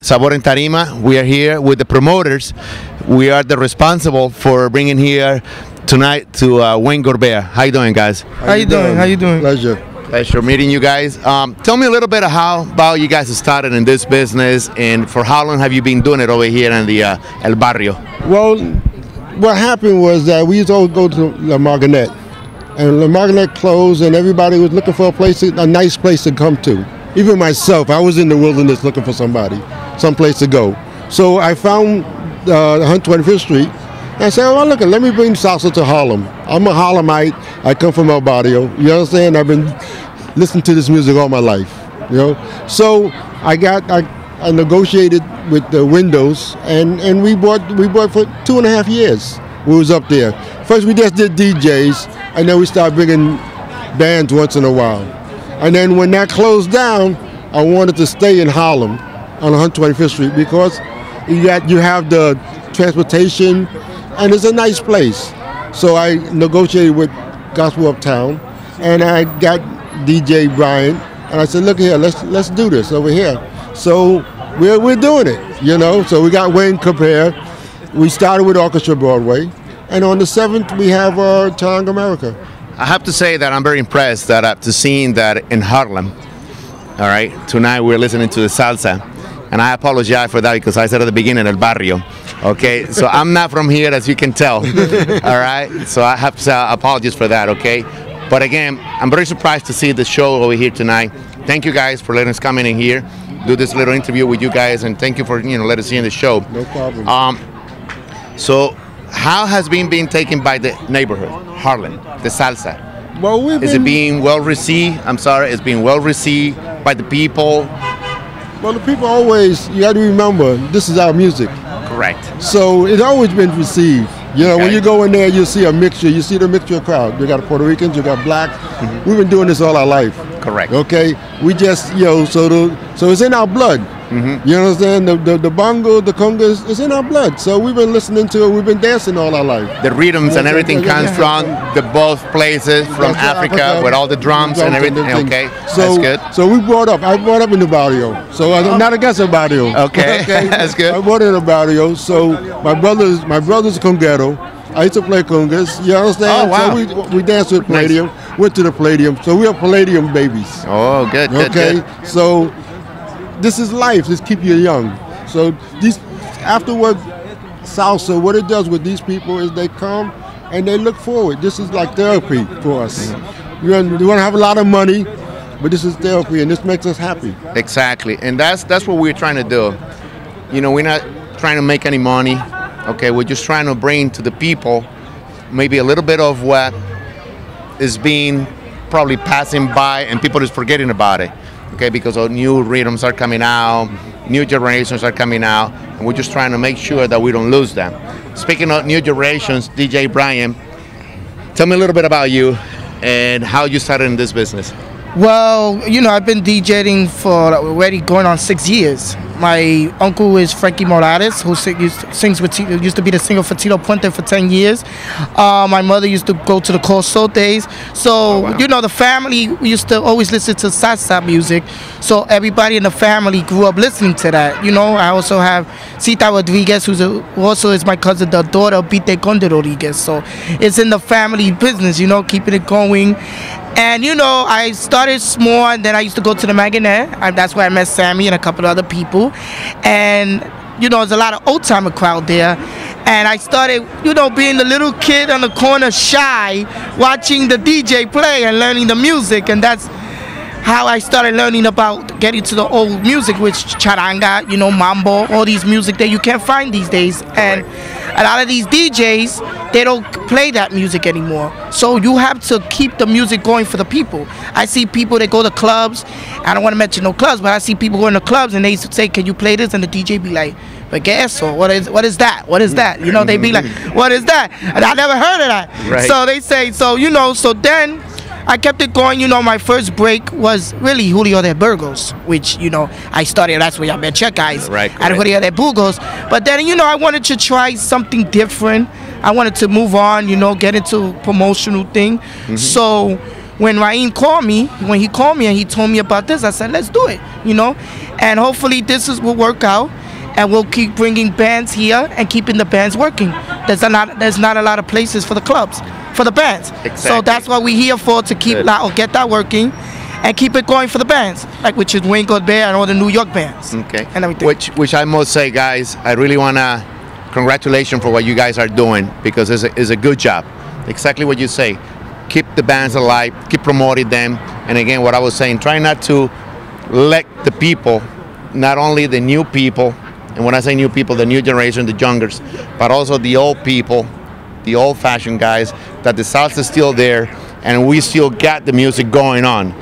Sabor en Tarima. We are here with the promoters. We are the responsible for bringing here tonight to Wayne Gorbea. How you doing, guys? How you doing? How you doing? Pleasure. Pleasure meeting you guys. Tell me a little bit of how about you guys started in this business, and for how long have you been doing it over here in the El Barrio? Well, what happened was that we used to always go to La Margonette, and La Margonette closed, and everybody was looking for a nice place to come to. Even myself, I was in the wilderness looking for some place to go. So I found 125th Street, and I said, "Oh, look, let me bring salsa to Harlem. I'm a Harlemite. I come from El Barrio. You understand? I've been listening to this music all my life. You know. So I negotiated with the windows, and we bought for 2.5 years. We was up there. First we just did DJs, and then we started bringing bands once in a while. And then when that closed down, I wanted to stay in Harlem on 125th Street because you have the transportation, and it's a nice place. So I negotiated with Gospel Uptown, and I got DJ Brian, and I said, "Look here, let's do this over here." So we're doing it, you know. So we got Wayne Gorbea. We started with Orchestra Broadway, and on the 7th we have Tang America. I have to say that I'm very impressed that after seeing that in Harlem, all right, tonight we're listening to the salsa, and I apologize for that because I said at the beginning El Barrio, okay? So I'm not from here, as you can tell, all right? So I have to say apologies for that, okay? But again, I'm very surprised to see the show over here tonight. Thank you guys for letting us come in here, do this little interview with you guys, and thank you for, letting us see in the show. No problem. So how has been being taken by the neighborhood, Harlem, the salsa? Well, Is it being well received? I'm sorry, it's being well received by the people? Well, the people always, you got to remember, this is our music. Correct. So it's always been received. You know, Okay. when you go in there, you see a mixture. You see the mixture of crowd. You got Puerto Ricans, you got blacks. We've been doing this all our life. Correct. Okay, we just, so it's in our blood. You understand? The bongo, the congas, it's in our blood. So we've been listening to it. We've been dancing all our life. The rhythms and everything comes from the both places, from That's Africa, with all the drums and everything. Okay, So, that's good. So I brought up in the barrio. So I'm not against the barrio. Okay, that's good. I brought in the barrio. So my brother's conguero. I used to play congas. You understand? Oh, wow. So we danced with Palladium. Went to the Palladium. So we are Palladium babies. Oh, good, good, Okay. good. So this is life. Just keep you young. So afterward, salsa, what it does with these people is they come and they look forward. This is like therapy for us. We want to have a lot of money, but this is therapy, and this makes us happy. Exactly, and that's what we're trying to do. We're not trying to make any money. Okay, we're just trying to bring to the people maybe a little bit of what is being probably passing by, and people is forgetting about it. Okay, because new rhythms are coming out, new generations are coming out, and we're just trying to make sure that we don't lose them. Speaking of new generations, DJ Brian, tell me a little bit about you and how you started in this business. Well, I've been DJing for already going on 6 years. My uncle is Frankie Morales, who used to be the singer for Tito Puente for 10 years. My mother used to go to the consultes. So, Oh, wow. the family, we used to always listen to salsa music. So everybody in the family grew up listening to that. I also have Cita Rodriguez, who also is my cousin, the daughter of Pite Conde Rodriguez. So it's in the family business, keeping it going. And I started small, and then I used to go to the Maganette. That's where I met Sammy and a couple of other people. And there's a lot of old timer crowd there. And I started, being the little kid on the corner, shy, watching the DJ play and learning the music. And that's how I started learning about getting to the old music, which charanga, mambo, all these music that you can't find these days. And a lot of these DJs, they don't play that music anymore. So you have to keep the music going for the people. I see people that go to clubs. I don't want to mention no clubs, but I see people going to clubs and they say, "Can you play this?" And the DJ be like, "But guess what is that? What is that?" They be like, "What is that?" And I never heard of that. Right. So they say, so then I kept it going. My first break was really Julio de Burgos, which, I started. That's where I met your guys. Right. At Julio de Burgos. But then, I wanted to try something different. I wanted to move on, get into a promotional thing. So when Raheem called me, when he called me and he told me about this, I said, let's do it, you know? And hopefully will work out, and we'll keep bringing bands here and keeping the bands working. There's not a lot of places for the clubs, for the bands. Exactly. So that's what we're here for, to keep that, or get that working, and keep it going for the bands, like which is Wayne Gold Bear and all the New York bands. Okay. And everything. Which I must say, guys, I really wanna congratulations for what you guys are doing, because it's a good job. Exactly what you say. Keep the bands alive, keep promoting them, and again, what I was saying, try not to let the people, not only the new people, and when I say new people, the new generation, the youngers, but also the old people, the old-fashioned guys, that the salsa is still there, and we still got the music going on,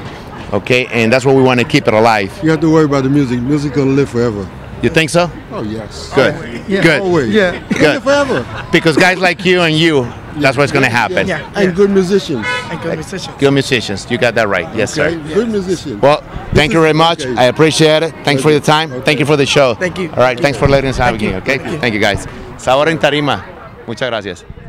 okay? And that's what we want to keep it alive. You have to worry about the music. Music's gonna live forever. You think so? Oh yes. Good. Yeah. Good. Always. Yeah. Live forever. Because guys like you and you, that's what's going to happen. Yeah. And good musicians. And good musicians. Good musicians. You got that right. Yes, Okay? sir. Good musicians. Well, thank you very much. Okay. I appreciate it. Thanks for your time. Okay. Thank you for the show. Thank you. All right. Thanks for letting us have Thank you. you. Okay. Thank you, guys. Sabor en Tarima. Muchas gracias.